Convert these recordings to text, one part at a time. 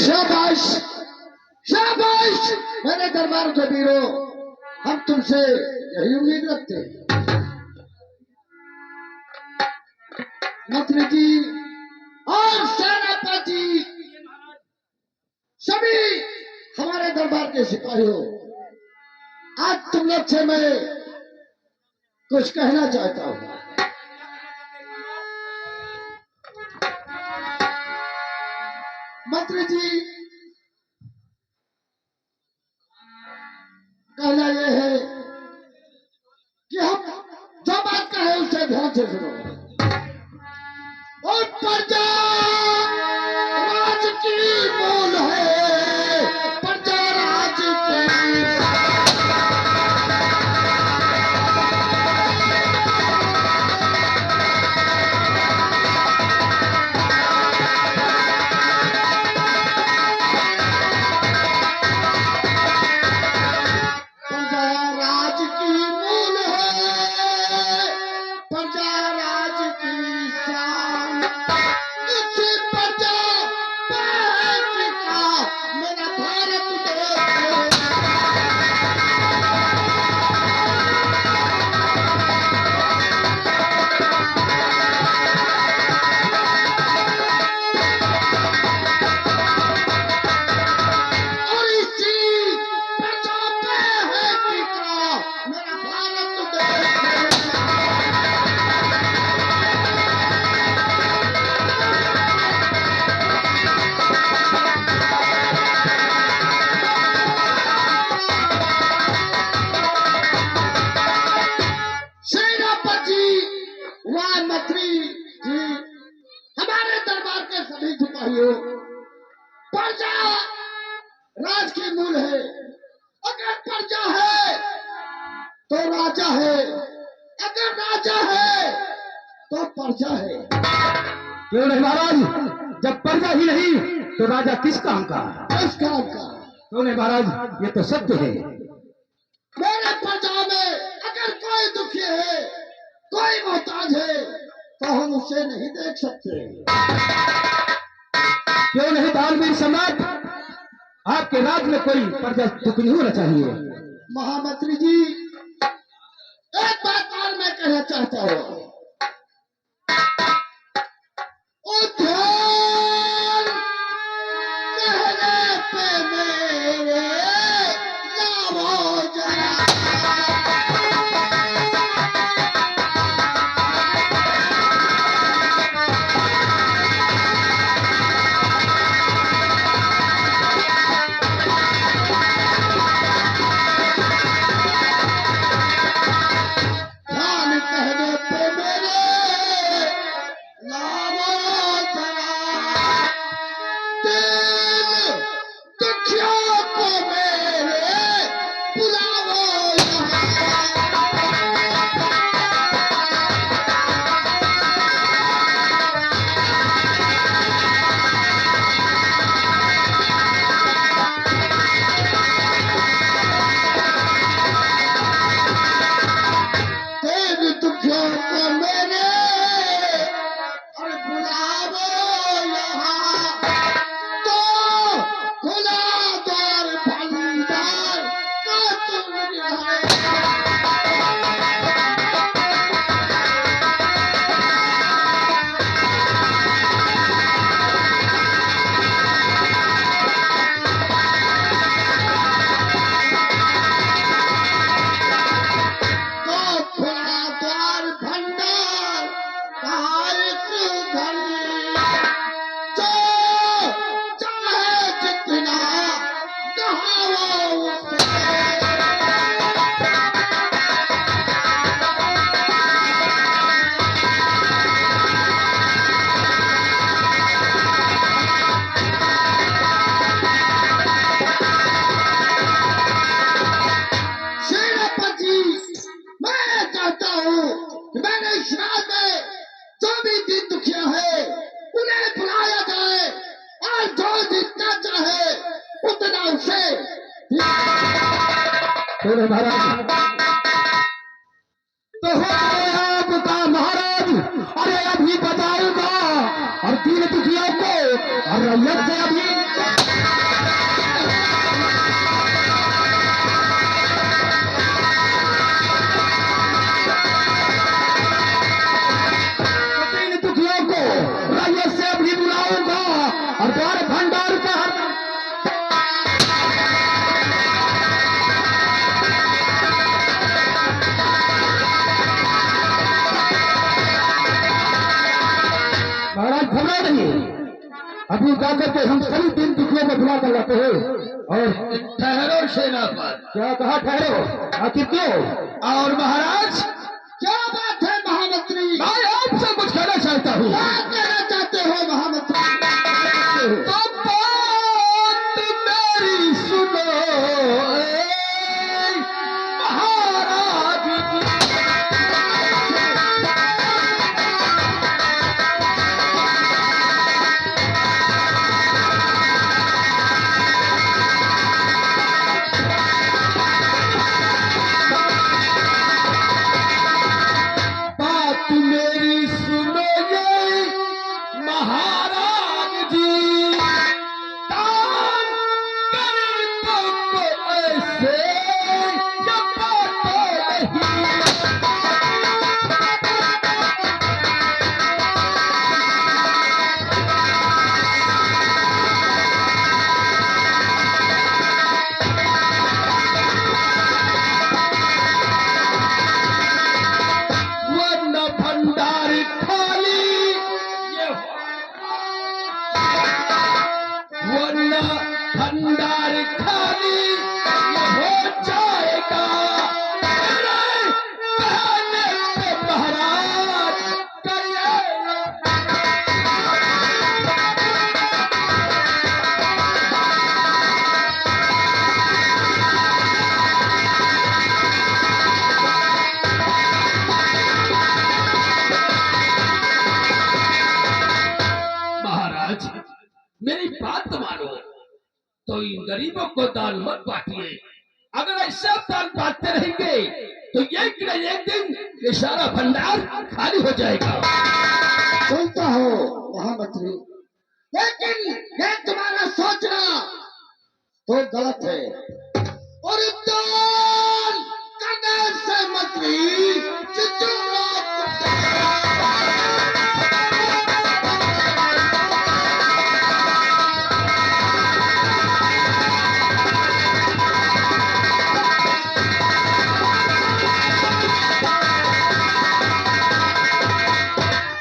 शाबाश शाबाश मेरे दरबार के वीरों, हम तुमसे यही उम्मीद रखते हैं। मंत्री जी और सेनापति सभी हमारे दरबार के सिपाहियों, आज तुम लोग से मैं कुछ कहना चाहता हूं। मंत्री जी, कहना यह है कि हम जो बात कहे उसे ध्यान से सुनो। और प्रजा राज की मूल है, प्रजा राज की। प्रजा राज की मूल है। अगर प्रजा है तो राजा है, अगर राजा है तो प्रजा है। क्यों नहीं महाराज, जब प्रजा ही नहीं तो राजा किस काम का? किस काम का? क्यों नहीं महाराज, ये तो सत्य है। मेरे प्रजा में अगर कोई दुखी है, कोई मोहताज है, तो हम उसे नहीं देख सकते। क्यों नहीं दानवीर सम्राट, आपके राज में कोई प्रजा दुखी नहीं होना चाहिए। महामंत्री जी, एक बात और मैं कहना चाहता हूँ। उद्यान कहने पे मेरे लावो जरा। बोले महाराज, तो हो आपका महाराज नहीं। अभी जाकर के हम सभी दिन दुखियों को बुला कर लाते हैं। और ठहरो सेनापति। क्या कहा ठहरो? आखिर क्यों? और महाराज क्या बात है महामंत्री? मैं आपसे कुछ कहना चाहता हूँ। क्या कहना चाहते हो महामंत्री? तो बात मेरी सुनो महाराज जी। बात मेरी सुनो ये महाराज जी। काम करे तो ऐसे या बातें नहीं। वरना भंडार खाली ये वरना भंडार खाली ये हो जाएगा मेरे कहने पे महाराज करिएगा। महाराज मेरी बात मानो, तो इन गरीबों को दान मत बांटिए। अगर ऐसा दान बांटते रहेंगे तो एक न एक दिन ये सारा भंडार खाली हो जाएगा। सुनता हो महामंत्री, लेकिन ये तुम्हारा सोचना तो गलत है। और दान करने से मंत्री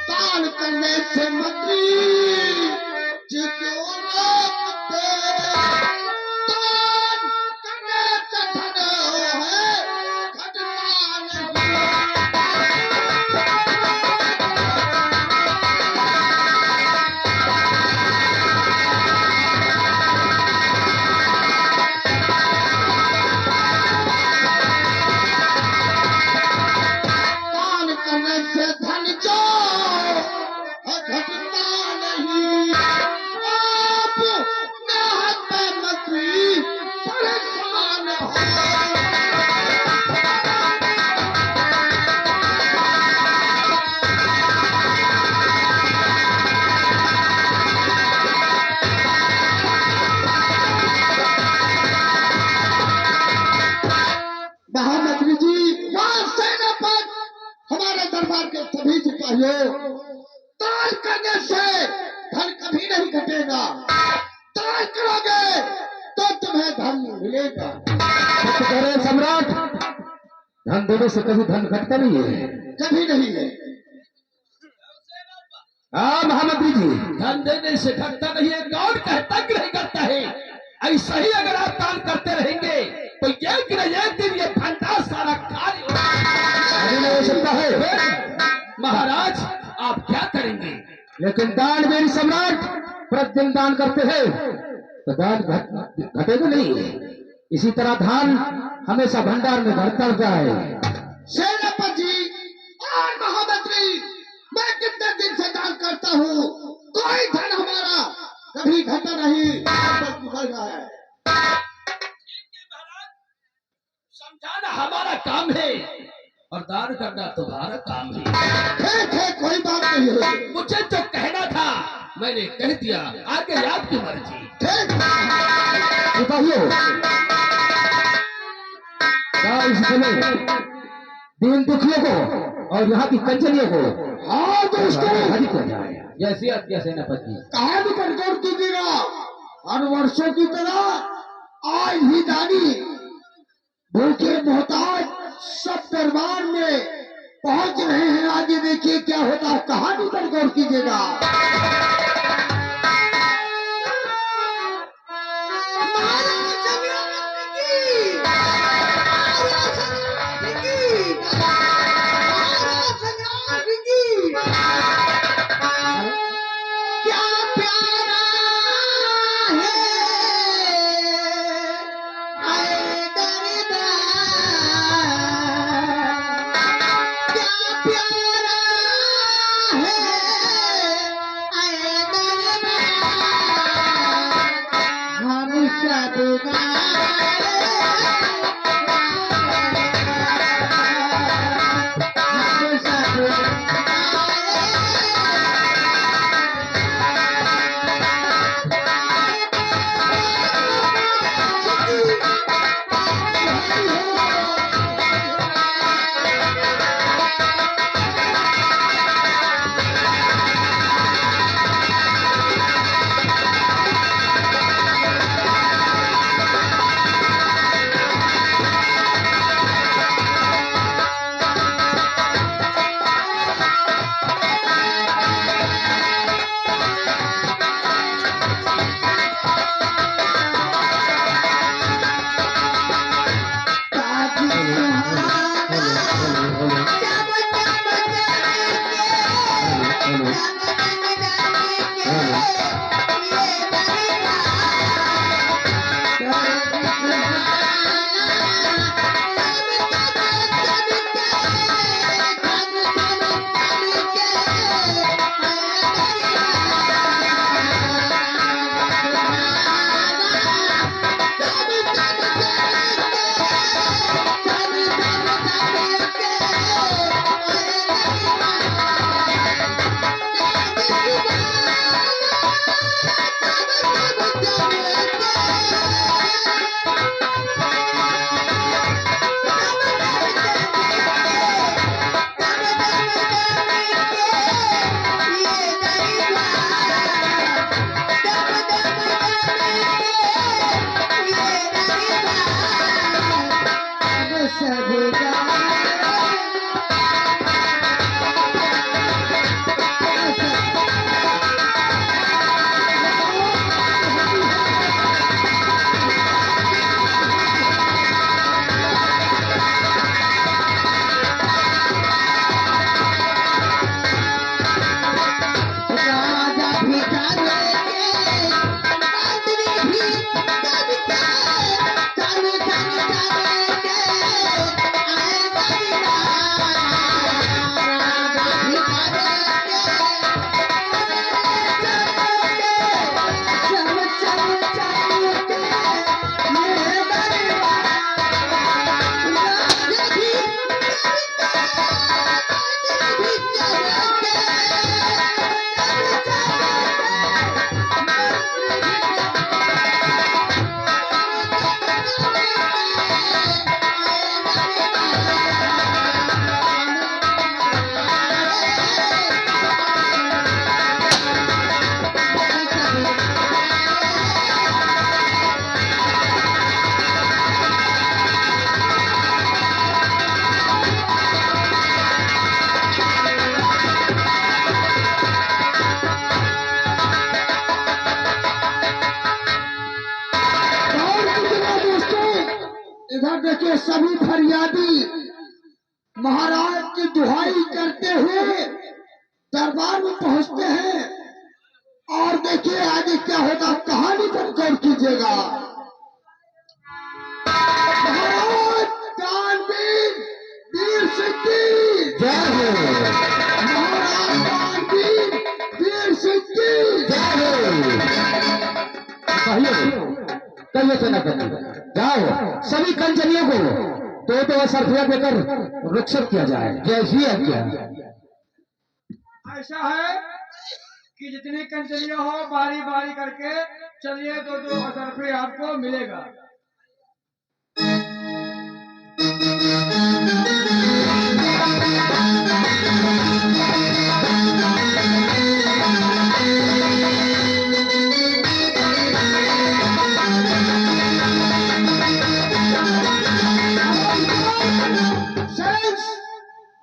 दान करने से मंत्री जी क्यों रोकते? दान करने से धन है घटता नहीं। दान करने से धन जो घटता नहीं। आप नाहक पे मंत्री परेशान हो। महामंत्री जी, वहाँ सेनापति हमारे दरबार के सभी सिपाहियों, दान करने से धन कभी नहीं घटेगा। दान करोगे तो तुम्हें धन मिलेगा। सत्य कह रहे हैं सम्राट। धन देने से कभी धन घटता नहीं है। कभी नहीं है। हाँ महामंत्री जी, धन देने से घटता नहीं है। कौन कहता कि नहीं करता है? ऐसा ही अगर आप दान करते रहेंगे तो एक न एक दिन ये भंडार सारा खाली हो अभी नहीं हो सकता है। महाराज आप क्या करेंगे? लेकिन दान मेरी सम्राट प्रतिदिन दान करते हैं तो दान घटेगा नहीं। इसी तरह धान हमेशा भंडार में बढ़ता जाए। सेनापति जी और महामंत्री, मैं कितने दिन से दान करता हूँ, कोई धन हमारा कभी घटा नहीं, बल्कि बढ़ रहा है। समझाना हमारा काम है और दान करना तुम्हारा काम है। ठीक है, कोई बात नहीं है। मुझे जो कहना था मैंने कह दिया, आगे आपकी मर्जी। ठीक सिपाहियों, क्या इस समय दीन दुखियों को और यहाँ की कंचनियों को हाँ दोस्तों, हरी किया जाए। जैसी आज्ञा सेनापति। कहा भी कंट्रोल कीजिएगा। हर वर्षों की तरह आज भी दानी भूखे मोहताज सब दरबार में पहुंच रहे हैं। आगे देखिए क्या होता है। कहानी कंट्रोल कीजिएगा। इधर देखिए सभी फरियादी महाराज की दुहाई करते हुए दरबार में पहुंचते हैं और देखिए आगे क्या होगा कहानी पर गौर कीजिएगा। महाराज दानवीर वीर सिंह की जय हो। महाराज दानवीर वीर सिंह की जय हो। कहिए तो न करिए, जाओ सभी कंचनियों को तो सरफिया देकर रक्षक किया जाए। जैसी आज्ञा। ऐसा है कि जितनी कंचनियां हो बारी बारी करके चलिए, दो दो सरफे आपको मिलेगा।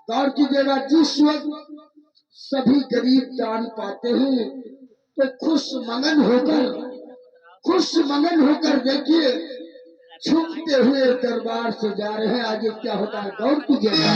गौर कीजिएगा, जिस वक्त सभी गरीब दान पाते हैं तो खुश मगन होकर देखिए छुपते हुए दरबार से जा रहे हैं। आगे क्या होता है गौर कीजिएगा।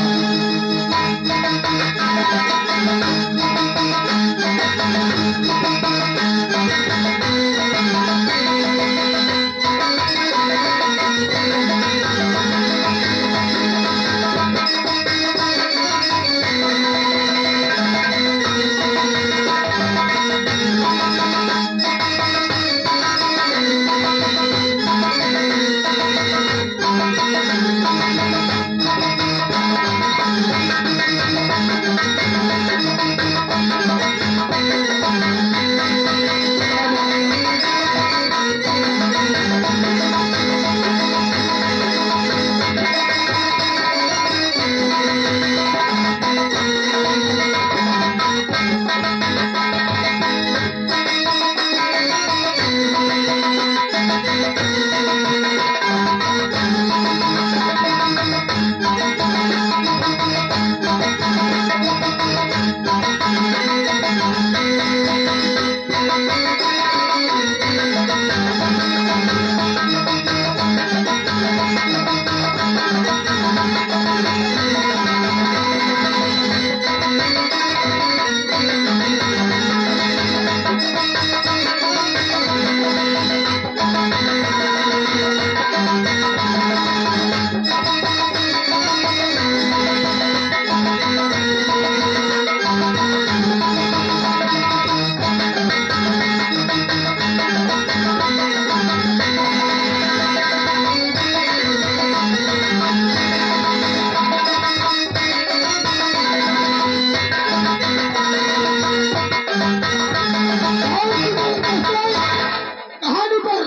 कहानी पर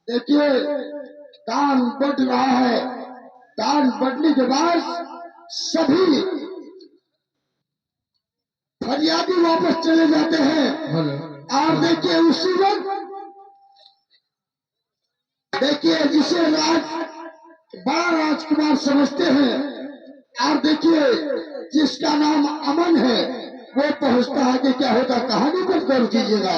देखिए दान बढ़ रहा है। दान बढ़ने के बाद सभी फरियादी वापस चले जाते हैं। और देखिए उसी वक्त देखिए जिसे बड़ा राजकुमार समझते हैं, और देखिए जिसका नाम अमन है वो पहुंचता है कि क्या होता। कहानी पर गौर कीजिएगा।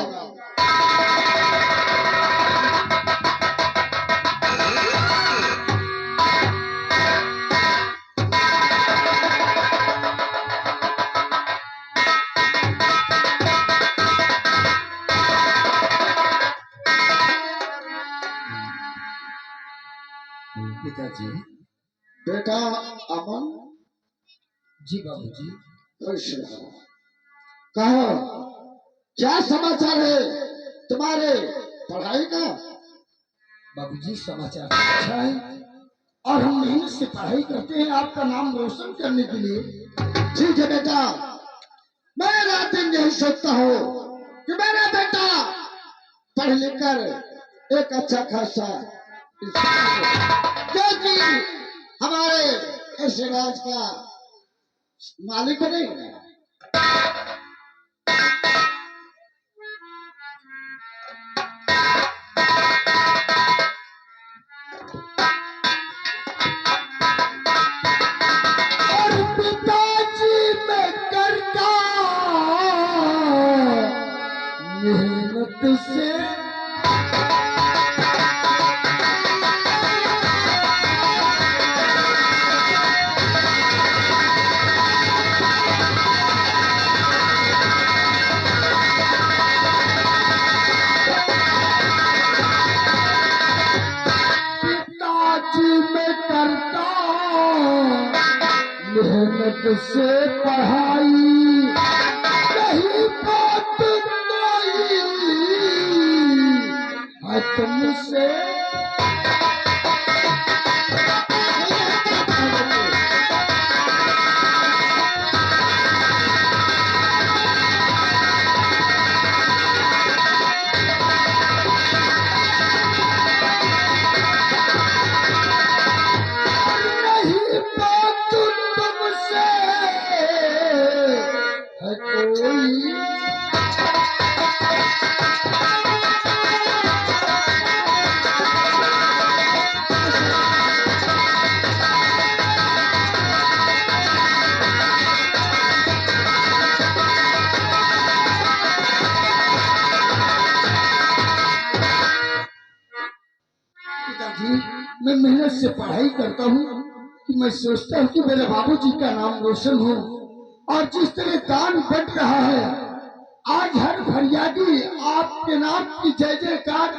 पिताजी। बेटा अमन, जी बाबूजी। कहो क्या समाचार है तुम्हारे पढ़ाई का? बाबूजी समाचार अच्छा है, और हम मेहनत से पढ़ाई करते हैं आपका नाम रोशन करने के लिए। ठीक है बेटा, मैं रात दिन यही सोचता हूँ कि मेरा बेटा पढ़ लिख कर एक अच्छा खासा क्योंकि हमारे इस राज का मालिक बनेगा। और पिताजी मैं करता मेहनत से मेहनत से पढ़ाई नहीं बात कोई है तुमसे। नहीं बात तुमसे है कोई। पिताजी मैं मेहनत से पढ़ाई करता हूँ कि मैं सोचता हूँ कि मेरे बाबूजी का नाम रोशन हो। और जिस तरह दान बढ़ रहा है, आज हर फरियादी आपके नाम की जय जयकार।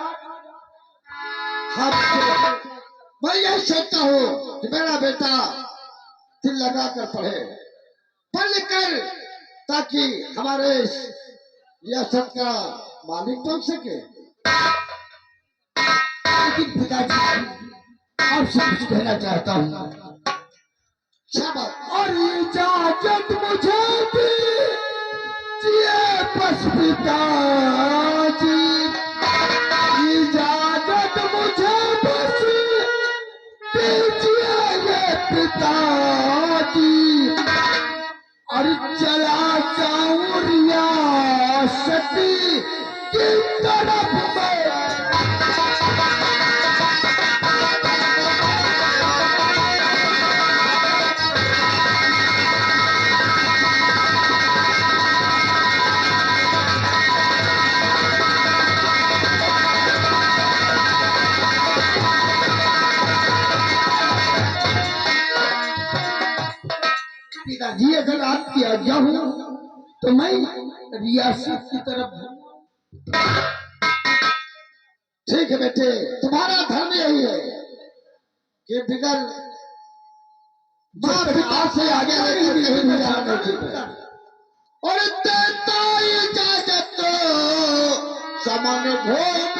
मैं यही सोचता हूँ कि मेरा बेटा दिल लगा कर पढ़े, पढ़ लिख कर, ताकि हमारे रियासत का मालिक बन सके। लेकिन पिताजी आपसे कुछ कहना चाहता हूँ। और इजाजत मुझे दीजिए बस पिताजी, इजाजत मुझे बस दीजिए ये पिताजी। और चला जाऊं रियासत की तरफ में। आज्ञा हूँ तो मैं रियासत की तरफ ठीक है बेटे, तुम्हारा धर्म यही है कि बिगर माँ पिता से आगे लेकर कहीं भी जाना नहीं चाहिए। और देता इजाजत समन भोग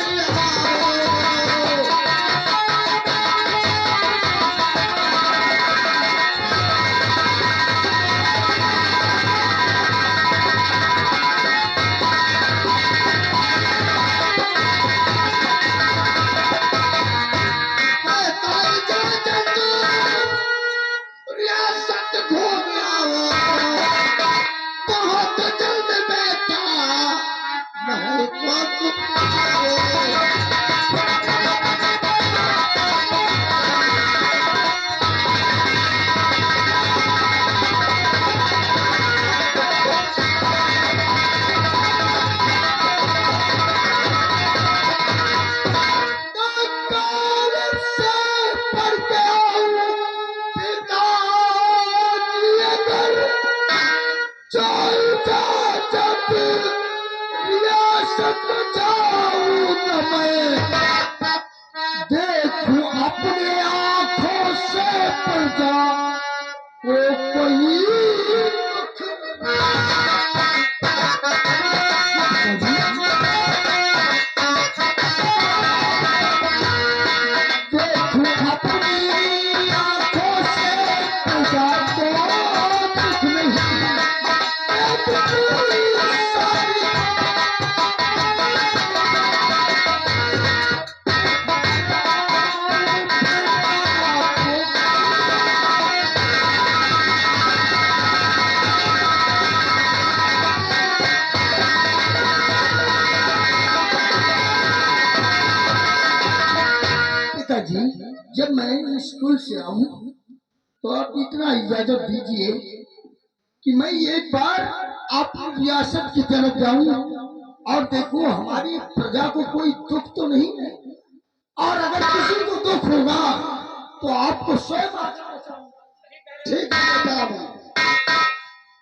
देखूं अपने आंखों से पर्दा वो कोई देखूं अपनी आंखों से पर्दा तो कुछ नहीं पिताजी, जब मैं स्कूल से आऊं तो आप इतना इजाजत दीजिए कि मैं एक बार आपकी रियासत की तरफ जाऊं और देखो हमारी प्रजा को कोई दुख तो नहीं है, और अगर किसी को दुख होगा तो आपको स्वयं ठीक है।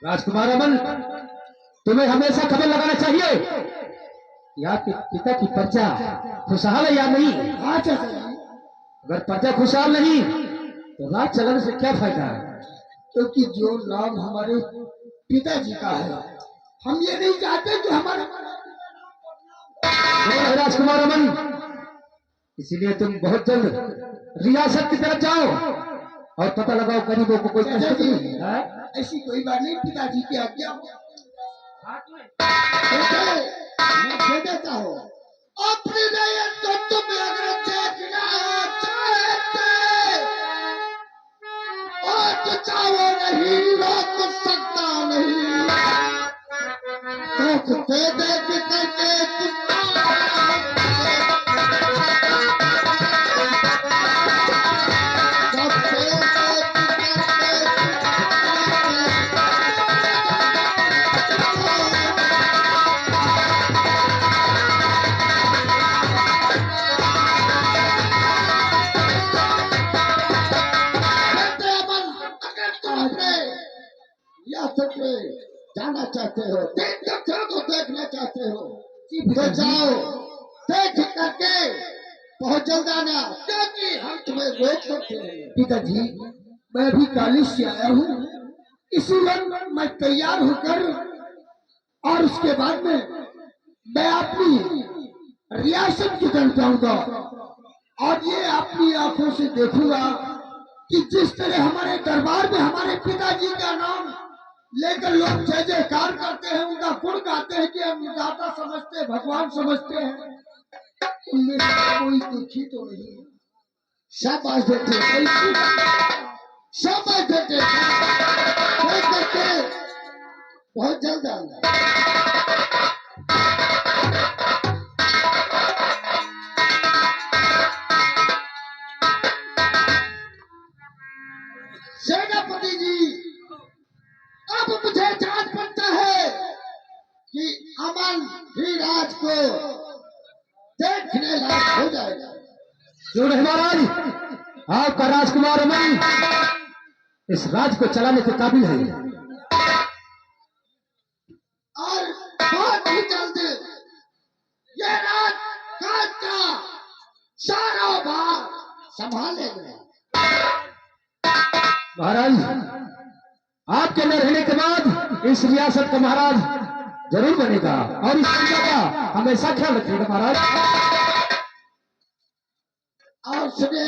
राजकुमार अमन, तुम्हें हमेशा खबर लगाना चाहिए कि आपके पिता की प्रजा खुशहाल है या नहीं। हाँ चाचा जी, अगर प्रजा खुशहाल नहीं तो राज चलाने से क्या फायदा है। क्योंकि जो नाम हमारे पिताजी का है, हम ये नहीं चाहते कि हमारे राजकुमार अमन, इसीलिए तुम बहुत जल्द रियासत की तरफ जाओ और पता लगाओ गरीबों को कोई कष्ट नहीं है। ऐसी कोई बात नहीं, पिताजी की आज्ञा मैं दे देता हूँ। अपनी नहीं तो तुम अगर देखना चाहते और तो चाहो नहीं, रोक सकता नहीं, दुख दे देख करके जाना चाहते हो, को देखना चाहते हो तो जाओ, देख करके बहुत जल्द आना, क्योंकि हम तुम्हें रोक सकते हैं। पिताजी, मैं अभी कॉलेज से आया हूँ, इसीलिए मैं तैयार होकर और उसके बाद में मैं अपनी रियासत की तरफ जाऊंगा और ये अपनी आंखों से देखूंगा कि जिस तरह हमारे दरबार में हमारे पिताजी का नाम लेकर लोग जय जयकार करते हैं, उनका गुण गाते हैं कि हम दाता समझते हैं, भगवान समझते हैं, उनमें कोई दुखी तो नहीं है। शाबाश बेटे, शाबाश बेटे, बहुत जल्द आना। सेनापति जी, अब मुझे जान पड़ता है कि अमन ही राज को देखने लायक हो जाएगा। क्यों नहीं महाराज, आपका राजकुमार अमन इस राज को चलाने के काबिल है। इस रियासत का महाराज जरूर बनेगा और इस प्रजा का हमेशा ख्याल रखिएगा महाराज। और सुने,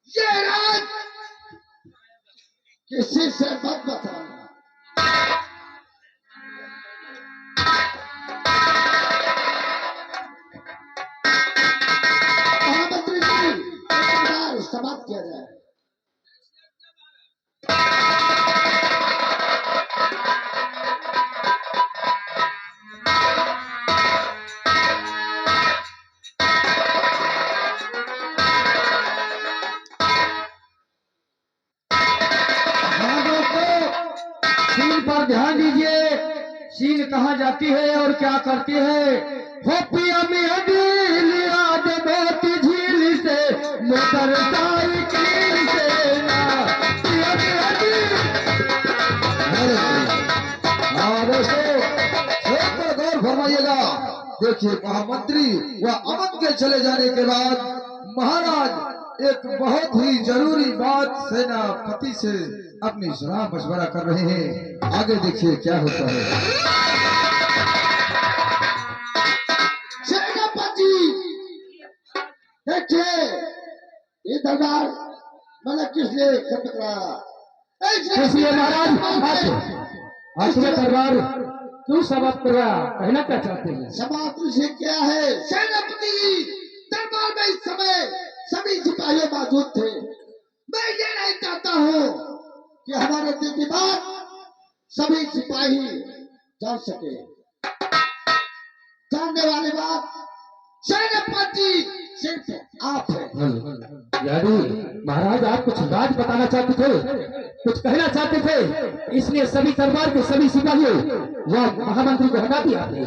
ये राज किसी से मत बताना। महामंत्री जी, दरबार समाप्त किया जाए। शीन पर ध्यान दीजिए, शीन कहाँ जाती है और क्या करती है। हो पिया मिया दिल याद मोती झील से, मोटरसाइकिल से ना पिया मिया दिल। गौर फरमाइएगा। देखिए महामंत्री व अमन के चले जाने के बाद महाराज एक बहुत ही जरूरी बात सेनापति से अपनी सलाह मशवरा कर रहे हैं। आगे देखिए क्या होता है। सेनापति देखिए, ये दरबार मतलब किसने खत्म कराया? इसलिए महाराज आज तुम्हें दरबार क्यों समाप्त कर रहा, कहना क्या चाहते हैं? समाप्ति से क्या है सेनापति? दरबार में इस समय सभी सिपाही मौजूद थे। मैं ये नहीं चाहता हूँ कि हमारे दिल की बात सभी सिपाही जान सके। जानने वाली बात सेनापति सिर्फ आप है। यादू महाराज आप कुछ राज बताना चाहते थे, कुछ कहना चाहते थे, इसलिए सभी दरबार के सभी सिपाहियों व महामंत्री को हटा दिया आपने।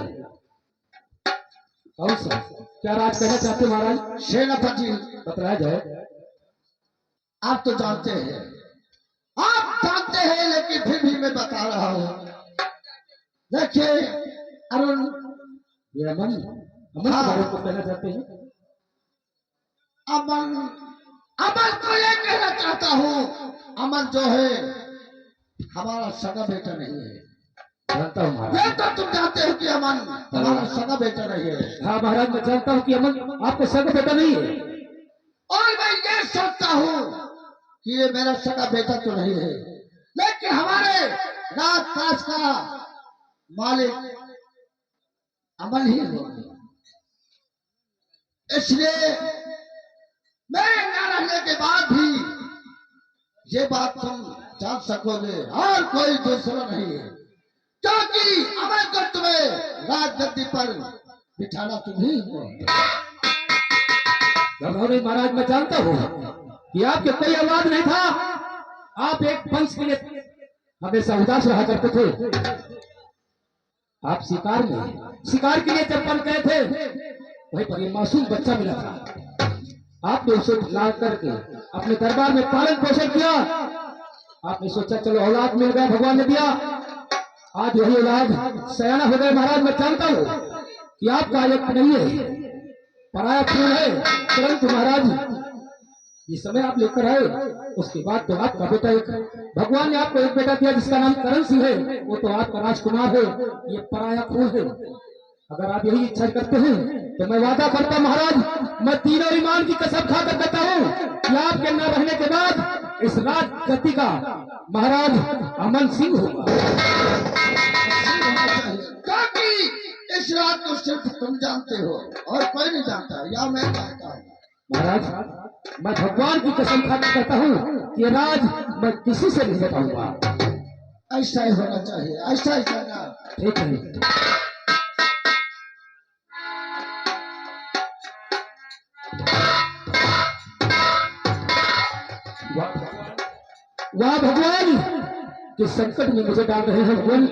कौन सा क्या राज कहना चाहते महाराज? सेनापति बताया जाए। आप तो जानते हैं, आप जानते हैं, लेकिन फिर भी मैं बता रहा हूँ। देखिए अरुण, ये अमन अमन के बारे में कुछ कहना चाहते हैं? अमन अमन को ये कहना चाहता हूँ, अमन जो है हमारा सगा बेटा नहीं है। जानता हूँ महाराज। ये तो तुम जानते हो कि अमन हमारा सगा बेटा नहीं है। हाँ महाराज मैं जानता हूँ कि अमन आपका सगा बेटा नहीं है। और मैं ये सोचता हूँ कि ये मेरा सगा बेटा तो नहीं है, लेकिन हमारे राजपास का मालिक अमन ही है। इसलिए मैं न रहने के बाद भी ये बात तुम जान सकोगे और कोई दूसरा नहीं है, क्योंकि अमन को तुम्हें राजगद्दी पर बिठाना तुम्ही हो। महाराज मैं जानता हूँ कि आपके कोई औलाद नहीं था। आप एक वंश के लिए हमेशा उदास रहा करते थे। आप शिकार के लिए जब बन गए थे, वहीं पर ये मासूम बच्चा मिला था। आपने उसे ला करके अपने दरबार में पालन पोषण किया। आपने सोचा चलो औलाद मिल गया, भगवान ने दिया। आज वही औलाद सयाना हो गए। महाराज मैं जानता हूँ कि आपका एक नहीं है, पराया खून है, परंतु महाराज ये समय आप लेकर आए, उसके बाद तो आपका बेटा एक भगवान ने आपको एक बेटा दिया जिसका नाम करण सिंह है, वो तो आपका राजकुमार है। ये पराया खून है। अगर आप यही इच्छा करते हैं तो मैं वादा करता महाराज, मैं तीनों ईमान की कसम खाकर कहता हूँ कि आपके न रहने के बाद इस राज गद्दी का महाराज अमन सिंह होगा। क्योंकि इस रात को सिर्फ तुम जानते हो और कोई नहीं जानता, या मैं कहता हूँ। महाराज मैं भगवान की कसम खाकर कहता हूँ कि राज मैं किसी से नहीं बताऊंगा। ऐसा ही होना चाहिए, ऐसा ही करना। ठीक है। वाह भगवान, किस संकट में मुझे डाल रहे हैं भगवान।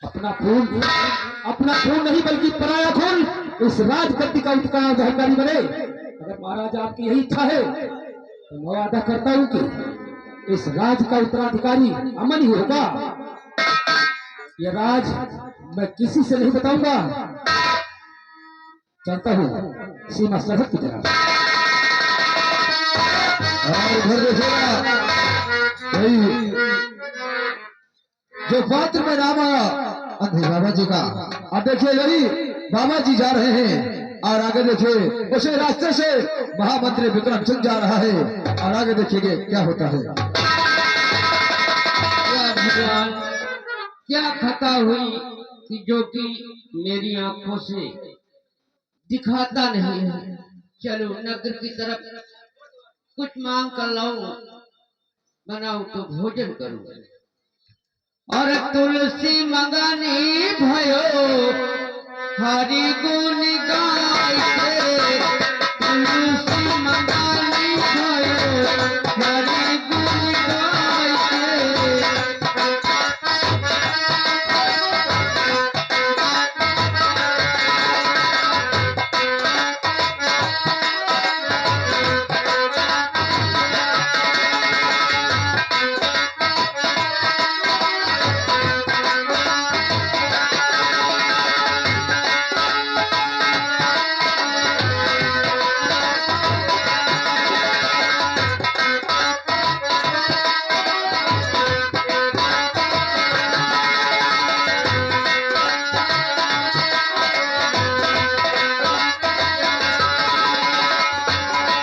अपना खून नहीं बल्कि पराया खून इस राजगद्दी का उत्तराधिकारी बने। अगर महाराज आपकी यही इच्छा है तो मैं वादा करता हूँ कि इस राज का उत्तराधिकारी अमन ही होगा। ये राज मैं किसी से नहीं बताऊंगा। चाहता हूँ सीमा सरहद की तरफ। और उधर देखिएगा वही जो पात्र में नाम आया अंधे बाबा जी का। अब देखिए यही बाबा जी जा रहे हैं और आगे देखिए उसे रास्ते से महामंत्री विक्रम सिंह जा रहा है और आगे देखिए क्या होता है। या भगवान, क्या खता हुई कि जो कि मेरी आंखों से दिखाता नहीं है। चलो नगर की तरफ कुछ मांग कर लाऊं, बनाऊं तो भोजन करूं। और तुलसी मंगानी भयो हरि गुण